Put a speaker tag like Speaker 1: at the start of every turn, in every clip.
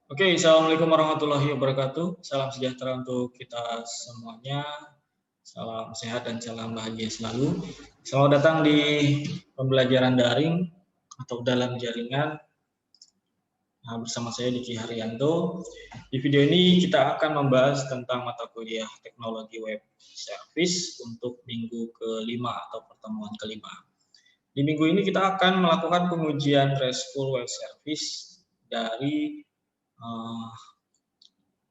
Speaker 1: Oke, assalamualaikum warahmatullahi wabarakatuh. Salam sejahtera untuk kita semuanya. Salam sehat dan salam bahagia selalu. Selamat datang di pembelajaran daring atau dalam jaringan. Bersama saya Diki Haryanto. Di video ini kita akan membahas tentang mata kuliah teknologi web service untuk minggu kelima atau pertemuan kelima. Di minggu ini kita akan melakukan pengujian RESTful web service dari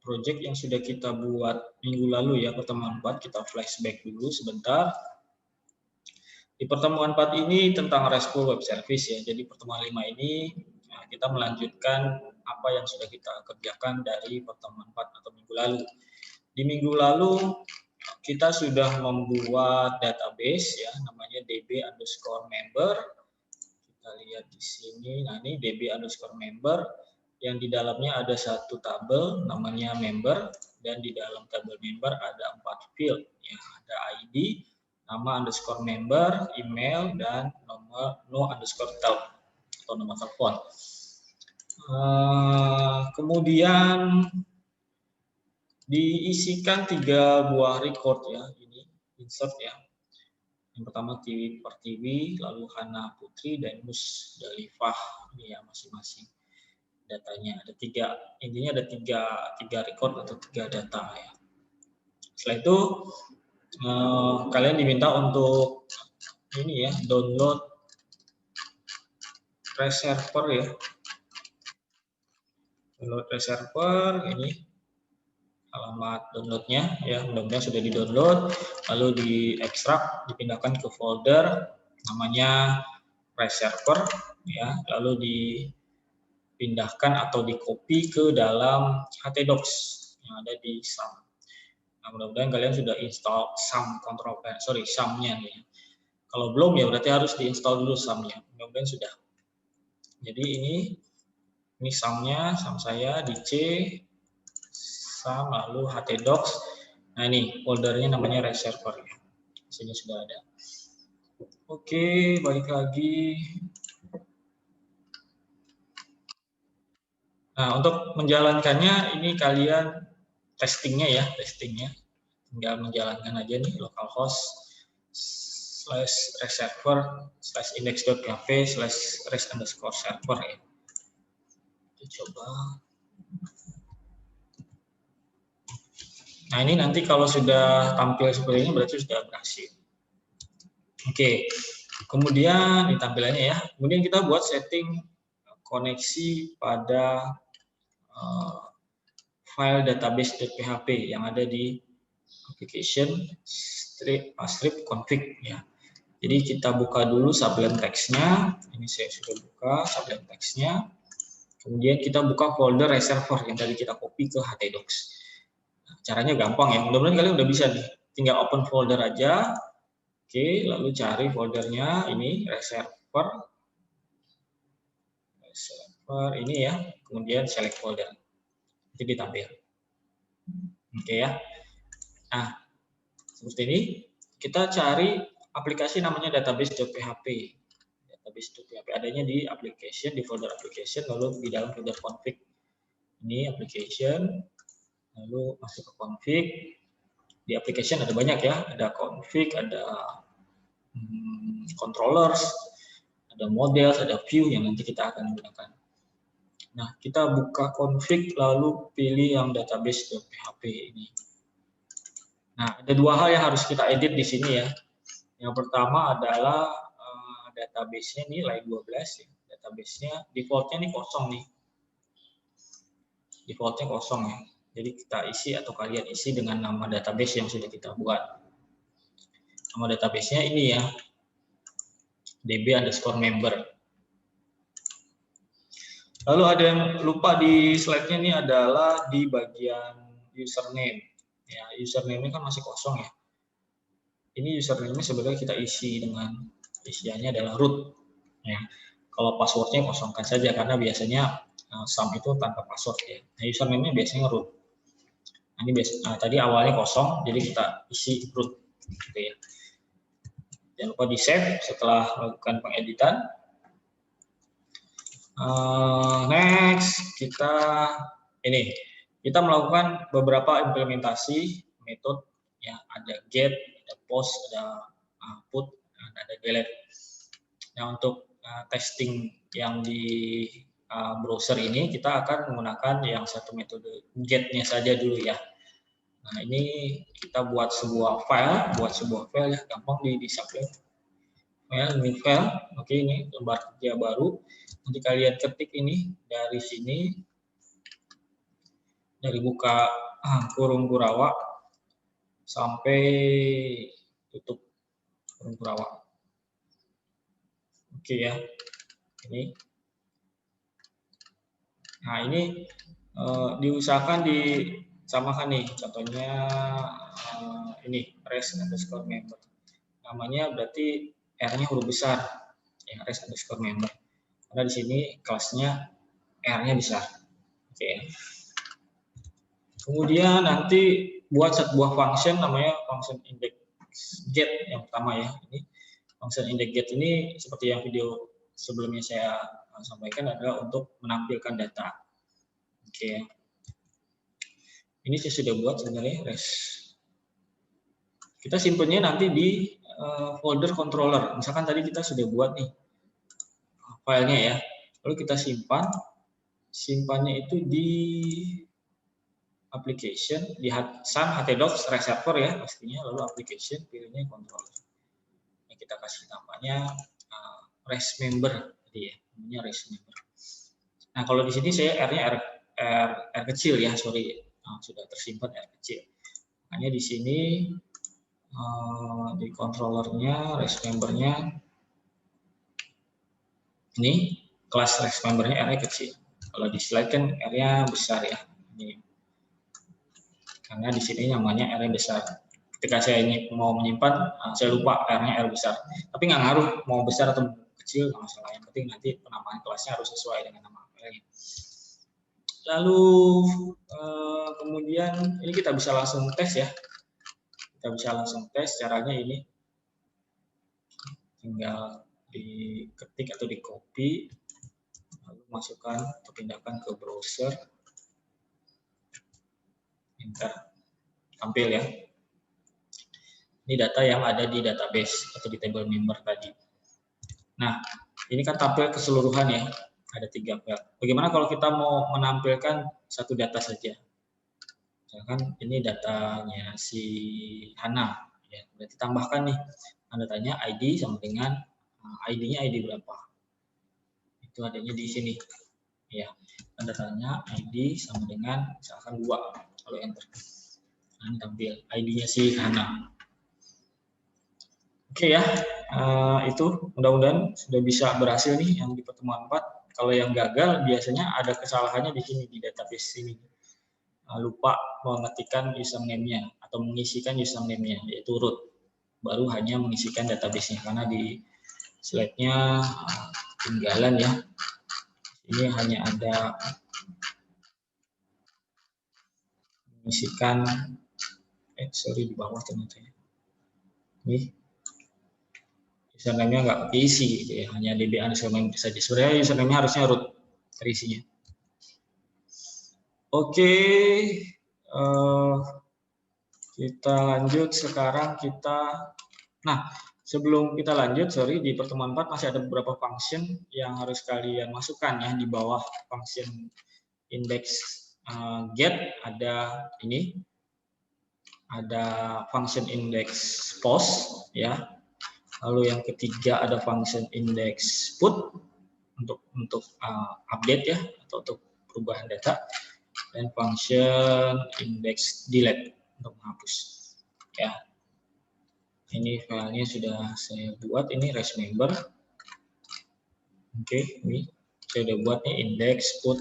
Speaker 1: project yang sudah kita buat minggu lalu ya, pertemuan 4. Kita flashback dulu sebentar. Di pertemuan 4 ini tentang RESTful web service ya. Jadi pertemuan 5 ini kita melanjutkan apa yang sudah kita kerjakan dari pertemuan 4 atau minggu lalu. Di minggu lalu kita sudah membuat database ya, namanya db_member. Kita lihat di sini. Nah, ini db_member yang di dalamnya ada satu tabel namanya member, dan di dalam tabel member ada 4 field ya, ada ID, nama underscore member, email, dan nomor no_tel atau nomor telepon. Kemudian diisikan 3 buah record ya, ini insert ya. Yang pertama Tiwi Pertiwi, lalu Hana Putri, dan Mus Dalifah ya, masing-masing datanya ada 3, intinya ada tiga record atau 3 data ya. Setelah itu kalian diminta untuk ini ya, download reserver ya, download reserver. Ini alamat downloadnya ya, mudah-mudahan sudah di download, lalu diekstrak, dipindahkan ke folder namanya reserver ya, lalu dipindahkan atau di-copy ke dalam htdocs yang ada di SAM. Nah, mudah-mudahan kalian sudah install SAM SAM-nya nih. Kalau belum ya berarti harus diinstal dulu SAM-nya. Mudah-mudahan sudah. Jadi ini SAM-nya, SAM saya di C, SAM lalu htdocs. Nah, ini foldernya namanya reserver ya. Sini sudah ada. Oke, balik lagi. Nah, untuk menjalankannya ini kalian testingnya ya, tinggal menjalankan aja nih localhost /reserver/index.php/rest_server ya. Kita coba. Nah, ini nanti kalau sudah tampil seperti ini berarti sudah berhasil. Oke, kemudian di tampilannya ya, kemudian kita buat setting koneksi pada file database.php yang ada di application strip config ya. Jadi kita buka dulu sublime text-nya. Ini saya sudah buka sublime text-nya. Kemudian kita buka folder reserver yang tadi kita copy ke htdocs. Nah, caranya gampang ya. Mudah-mudahan kalian udah bisa nih. Tinggal open folder aja. Oke, lalu cari foldernya ini reserver ini ya. Kemudian select folder. Jadi ditampil. Oke ya. Nah, seperti ini. Kita cari aplikasi namanya database.php. Database.php adanya di application, di folder application, lalu di dalam folder config. Ini application, lalu masuk ke config. Di application ada banyak ya, ada config, ada controllers, ada models, ada view yang nanti kita akan gunakan. Nah, kita buka config lalu pilih yang database.php ini. Nah, ada 2 hal yang harus kita edit di sini ya. Yang pertama adalah database-nya ini line 12 ya. Database-nya default-nya ini kosong nih. Default-nya kosong ya. Jadi kita isi atau kalian isi dengan nama database yang sudah kita buat. Nama database-nya ini ya, db_member. Lalu ada yang lupa di slide-nya ini adalah di bagian username. Ya, username-nya kan masih kosong ya. Ini username-nya sebenarnya kita isi dengan isiannya adalah root. Ya. Kalau password-nya kosongkan saja karena biasanya SAM itu tanpa password ya. Nah, username-nya biasanya root. Nah, ini tadi awalnya kosong, jadi kita isi root gitu ya. Jangan lupa di save setelah melakukan pengeditan. Next kita ini kita melakukan beberapa implementasi metode ya, ada get, ada post, ada put, dan ada delete. Nah, untuk testing yang di browser ini kita akan menggunakan yang satu metode get-nya saja dulu ya. Nah, ini kita buat sebuah file ya, gampang di submit. Ini file, oke, ini lembar kerja baru. Nanti kalian ketik ini dari sini, dari buka kurung Kurawa sampai tutup kurung Kurawa. Oke ya, ini. Nah, ini diusahakan disamakan nih, contohnya ini res_member. Namanya berarti R-nya huruf besar, ya, res_member. Karena di sini kelasnya R-nya besar. Oke. Kemudian nanti buat sebuah function namanya function index get yang pertama ya. Ini function index get ini seperti yang video sebelumnya saya sampaikan adalah untuk menampilkan data. Oke. Ini saya sudah buat sebenarnya Kita simpennya nanti di folder controller. Misalkan tadi kita sudah buat nih filenya ya. Lalu kita simpannya itu di application, di sun htdocs reservoir ya pastinya, lalu application, pilihnya controller. Ini kita kasih namanya res_member tadi ya, namanya res_member. Nah, kalau di sini saya R-nya R kecil ya, sorry, sudah tersimpan R kecil. Hanya di sini di controllernya, res_membernya, ini kelas res_membernya R-nya kecil. Kalau di slide kan R-nya besar ya. Ini karena di sini namanya R-nya besar. Ketika saya ini mau menyimpan, saya lupa R-nya R besar. Tapi nggak ngaruh mau besar atau kecil, nggak masalah. Yang penting nanti penamaan kelasnya harus sesuai dengan nama filenya. Lalu kemudian ini kita bisa langsung tes ya. Kita bisa langsung tes, caranya ini tinggal diketik atau di copy, lalu masukkan atau pindahkan ke browser, enter, tampil ya. Ini data yang ada di database atau di table member tadi. Nah, ini kan tampil keseluruhan ya, ada 3 file. Bagaimana kalau kita mau menampilkan satu data saja? Misalkan ini datanya si Hana, ya, berarti tambahkan nih datanya ID sama dengan ID-nya ID berapa? Itu adanya di sini, ya. Datanya ID sama dengan misalkan 2, lalu enter. Nah, ini tampil ID-nya si Hana. Oke ya, itu mudah-mudahan sudah bisa berhasil nih yang di pertemuan 4. Kalau yang gagal biasanya ada kesalahannya di sini di database sini. Lupa mengetikkan username-nya atau mengisikan username-nya, yaitu root. Baru hanya mengisikan database-nya karena di slide-nya ketinggalan ya. Ini hanya ada mengisikan sorry di bawah ternyata ya. Ini username-nya nggak diisi gitu ya, hanya db_member saja. Sebenarnya username-nya harusnya root terisinya. Oke, kita lanjut sekarang nah sebelum kita lanjut, sorry, di pertemuan 4 masih ada beberapa function yang harus kalian masukkan ya di bawah function index get. Ada ini, ada function index post ya. Lalu yang ketiga ada function index put untuk update ya, atau untuk perubahan data, dan function index delete untuk menghapus ya. Ini filenya sudah saya buat, ini res_member. Oke, ini saya sudah buat nih index, put,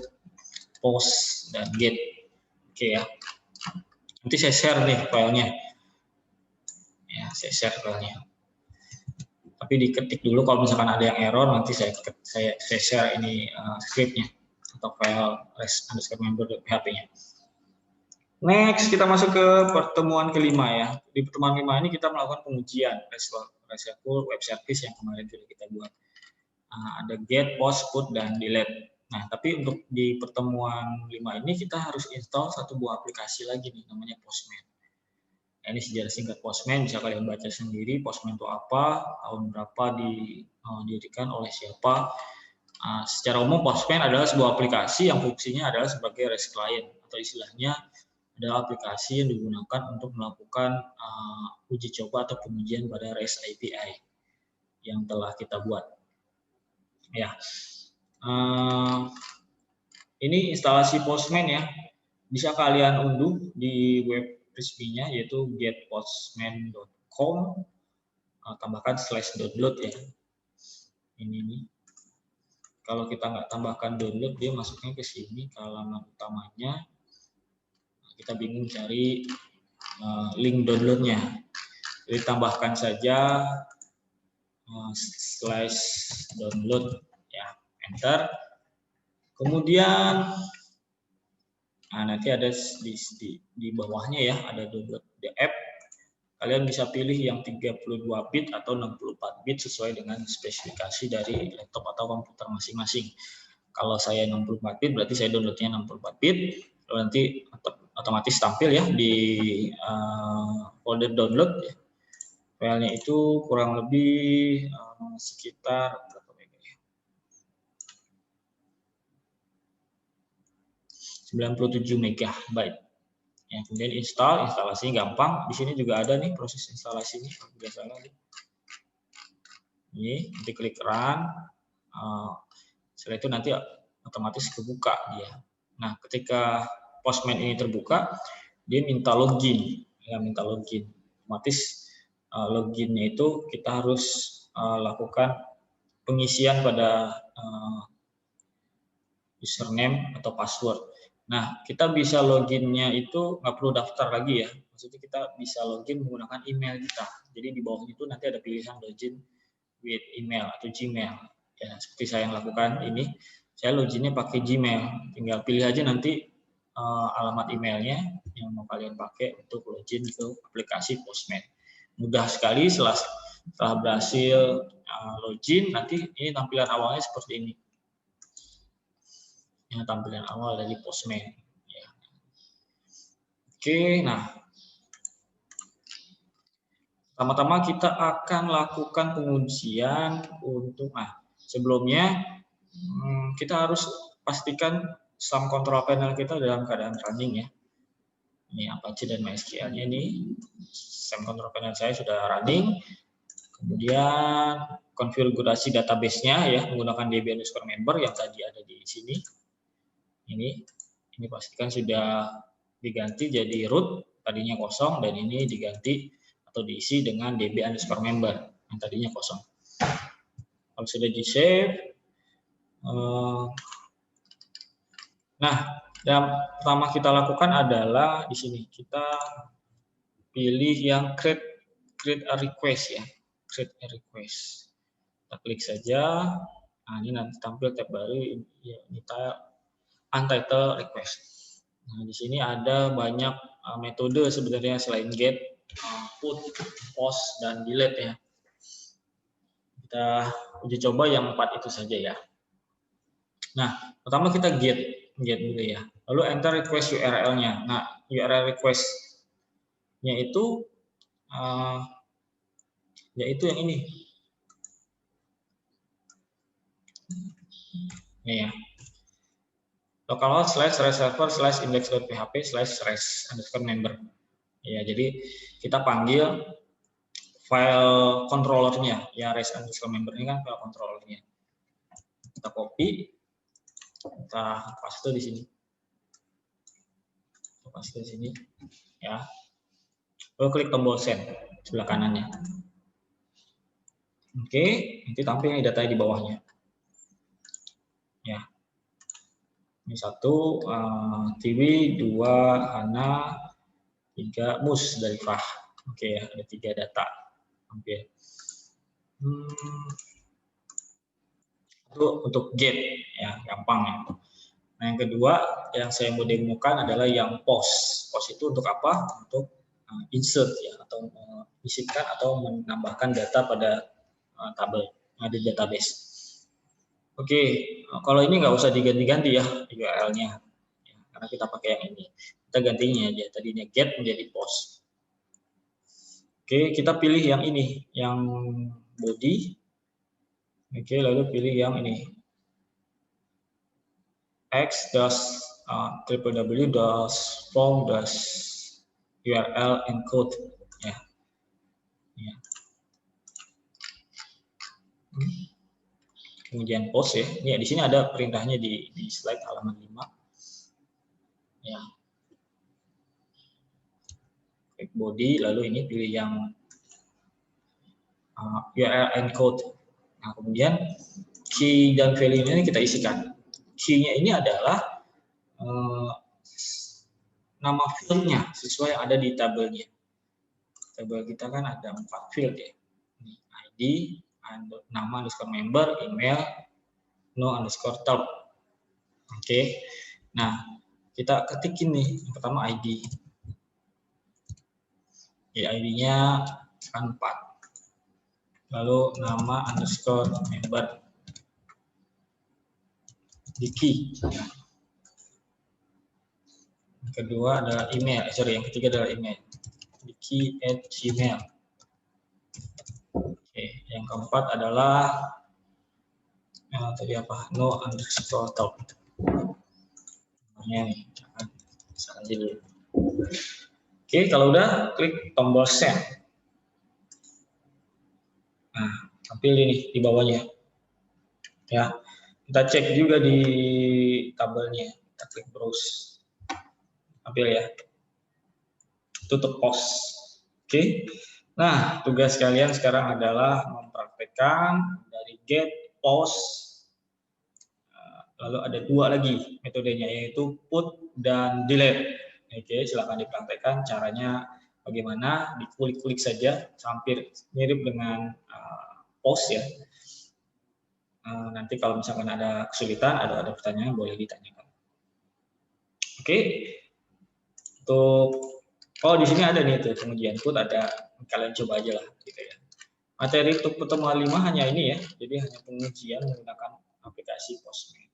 Speaker 1: post, dan get. Oke ya, nanti saya share nih filenya ya, saya share filenya. Tapi diketik dulu kalau misalkan ada yang error, nanti saya share ini scriptnya atau file res_member.php-nya. Next, kita masuk ke pertemuan kelima ya. Di pertemuan kelima ini kita melakukan pengujian RESTful web service yang kemarin sudah kita buat. Ada get, post, put, dan delete. Nah, tapi untuk di pertemuan 5 ini kita harus install satu buah aplikasi lagi nih, namanya Postman. Nah, ini sejarah singkat Postman, bisa kalian baca sendiri. Postman itu apa, tahun berapa didirikan oleh siapa. Secara umum Postman adalah sebuah aplikasi yang fungsinya adalah sebagai REST client, atau istilahnya adalah aplikasi yang digunakan untuk melakukan uji coba atau pengujian pada REST API yang telah kita buat. Ya, ini instalasi Postman ya, bisa kalian unduh di web resminya yaitu getpostman.com, tambahkan /download ya. Ini nih. Kalau kita nggak tambahkan download, dia masuknya ke sini ke halaman utamanya. Kita bingung cari link downloadnya. Jadi tambahkan saja /download ya, enter. Kemudian nanti ada di bawahnya ya, ada download the app. Kalian bisa pilih yang 32 bit atau 64 bit sesuai dengan spesifikasi dari laptop atau komputer masing-masing. Kalau saya 64 bit berarti saya downloadnya 64 bit. Lalu nanti otomatis tampil ya di folder download ya. Filenya itu kurang lebih sekitar 97 MB. Ya, kemudian instalasinya gampang. Di sini juga ada nih proses instalasinya. Biasanya ini nanti klik run. Setelah itu nanti otomatis kebuka dia. Nah, ketika Postman ini terbuka, dia minta login. Ya, minta login. Otomatis loginnya itu kita harus lakukan pengisian pada username atau password. Nah, kita bisa loginnya itu nggak perlu daftar lagi ya. Maksudnya kita bisa login menggunakan email kita. Jadi di bawah itu nanti ada pilihan login with email atau Gmail. Ya, seperti saya yang lakukan ini, saya loginnya pakai Gmail. Tinggal pilih aja nanti alamat emailnya yang mau kalian pakai untuk login ke aplikasi Postman. Mudah sekali. Setelah berhasil login, nanti ini tampilan awalnya seperti ini. Tampilan awal dari Postman. Ya. Oke, nah pertama-tama kita akan lakukan pengujian untuk, sebelumnya kita harus pastikan SAM control panel kita dalam keadaan running ya. Ini Apache dan MySQL-nya ini, SAM control panel saya sudah running. Kemudian konfigurasi database-nya ya menggunakan db_member yang tadi ada di sini. Ini pastikan sudah diganti jadi root, tadinya kosong, dan ini diganti atau diisi dengan db_member yang tadinya kosong. Kalau sudah di save, nah yang pertama kita lakukan adalah di sini kita pilih yang create a request ya, create a request. Kita klik saja. Nah, ini nanti tampil tab baru ya, kita untitled request. Nah, di sini ada banyak metode sebenarnya selain get, put, post, dan delete ya. Kita uji coba yang 4 itu saja ya. Nah, pertama kita get dulu ya. Lalu enter request URL-nya. Nah, URL request-nya itu yaitu yang ini. Ini ya. Localhost /server/index.php/res_member. Ya, jadi kita panggil file controllernya, ya res_member ini kan file controllernya. Kita copy, kita paste di sini. Kita paste di sini, ya. Lalu klik tombol send sebelah kanannya. Oke, nanti tampil nih datanya di bawahnya. Ya. Ini 1 Tiwi, 2 Hana, 3 Mus dari Fah. Oke ya, ada 3 data. Oke. Itu untuk get ya, gampang ya. Nah, yang kedua yang saya mau demokan adalah yang post. Post itu untuk apa? Untuk insert ya, atau menyisipkan atau menambahkan data pada tabel di database. Oke, kalau ini nggak usah diganti-ganti ya URL-nya, karena kita pakai yang ini. Kita gantinya aja, tadinya get menjadi post. Oke, kita pilih yang ini, yang body. Oke, lalu pilih yang ini, x-www.form-url encode ya. Kemudian post ya. Ini di sini ada perintahnya di slide halaman 5. Ya. Klik body, lalu ini pilih yang URL encode. Nah, kemudian key dan value ini kita isikan. Key-nya ini adalah nama fieldnya sesuai yang ada di tabelnya. Tabel kita kan ada 4 field ya. ID, nama underscore member, email, no underscore tab. Oke. Nah, kita ketikin nih yang pertama ID. Ya, ID-nya kan 4. Lalu nama underscore member di key. Yang kedua adalah email. Yang ketiga adalah email. Diki@gmail. Oke, yang keempat adalah tadi apa? No underscore top. Namanya nih, salah aja dulu. Oke, kalau udah klik tombol send. Nah, tampil ini di bawahnya. Ya, kita cek juga di tabelnya. Kita klik browse. Tampil ya. Tutup post. Oke. Nah, tugas kalian sekarang adalah mempraktekkan dari get, post, lalu ada 2 lagi metodenya, yaitu put dan delete. Oke, silakan dipraktekkan caranya bagaimana, dikulik-kulik saja, hampir mirip dengan post ya. Nanti kalau misalkan ada kesulitan, ada pertanyaan, boleh ditanyakan. Oke, untuk di sini ada nih tuh pengujian put, ada, kalian coba aja lah gitu ya. Materi untuk pertemuan 5 hanya ini ya, jadi hanya pengujian menggunakan aplikasi Postman.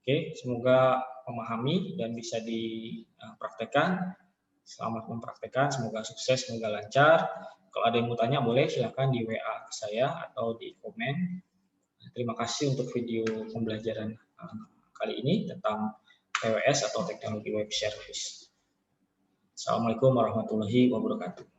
Speaker 1: Oke, semoga memahami dan bisa dipraktekkan. Selamat mempraktekkan, semoga sukses, semoga lancar. Kalau ada yang mau tanya boleh silakan di WA saya atau di komen. Terima kasih untuk video pembelajaran kali ini tentang TWS atau teknologi web service. Assalamualaikum warahmatullahi wabarakatuh.